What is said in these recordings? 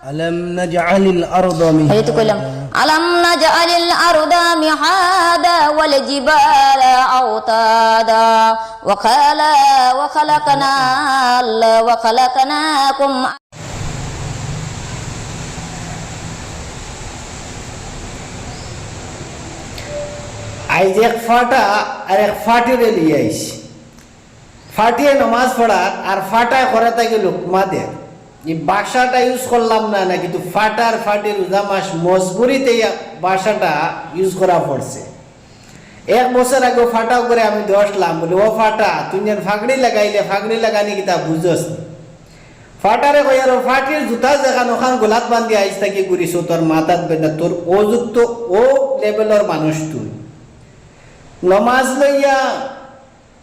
ألم نجعل الأرض مهادا ألم نجعل الأرض مهادا والجبال أوتادا وخلقناكم আইজ এক ফাটা আর এক ফাটিরে লিয়ে আইছি ফাটিয়ে নামাজ পড়ার আর ফাটা করে তাকে লোকমা দেয় এই বাসাটা ইউজ করলাম না না কিন্তু ফাটার ফাটির উজামাস মজবুরিতে বাসাটা ইউজ করা পড়ছে। এক বছর আগে ফাটাও করে আমি দশলাম বলি ও ফাটা তুই যেন ফাগড়ি লাগাইলে ফাগড়ি লাগানি কি তা বুঝস ফাটারে কই আর ফাটির জুতা যেখান ওখান গোলাত বান্ধি আইস থাকি ঘুরিস তোর মাথাত বেঁধা তোর অযুক্ত ও লেভেলের মানুষ তুই নমাজ লইয়া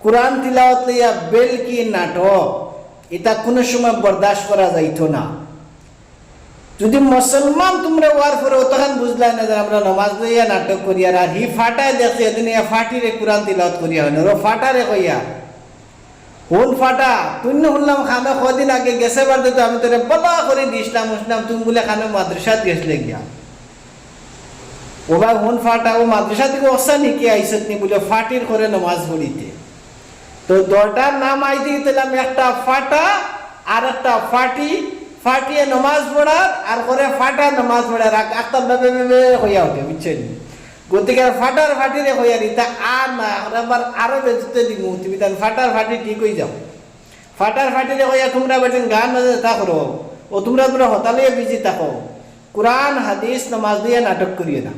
কোরআন তিলাওয়াত লইয়া বেল কি নাটক এটা কোনো সময় বরদাস্ত করা যাইতো না। যদি মুসলমান তোমরা ওয়ার পরে তখন বুঝলাই না যে আমরা নমাজ লইয়া নাটক করি আর হি ফাটায় দেখছে এদিন ফাটিরে কোরআন তিলাওয়াত করিয়া হয় না ও ফাটারে কইয়া কোন ফাটা তুই শুনলাম খানো কদিন আগে গেছে বার তো আমি তোরে বলা করে দিছিলাম শুনলাম তুমি বলে খানো মাদ্রাসাত গেছিলে গিয়া ও ভাই কোন ফাটা ও মাদ্রাসা থেকে অসা নিকে আইসত নি বলে ফাটির করে নমাজ পড়িতে তো দরটার নাম আই দিয়ে দিলাম একটা ফাটা আর একটা ফাটি ফাটিয়ে নমাজ পড়ার আর করে ফাটা নমাজ পড়ার একটা বেবে বেবে হইয়া ওঠে বুঝছেন গতিকে ফাটার ফাটিরে হইয়া দিতা আর না আবার আরো বেজতে দিব তুমি তার ফাটার ফাটি ঠিক হয়ে যাও ফাটার ফাটিরে হইয়া তোমরা বেটেন গান বাজে তা করো ও তোমরা হতালে বিজি থাকো কোরআন হাদিস নমাজ দিয়ে নাটক করিয়ে না।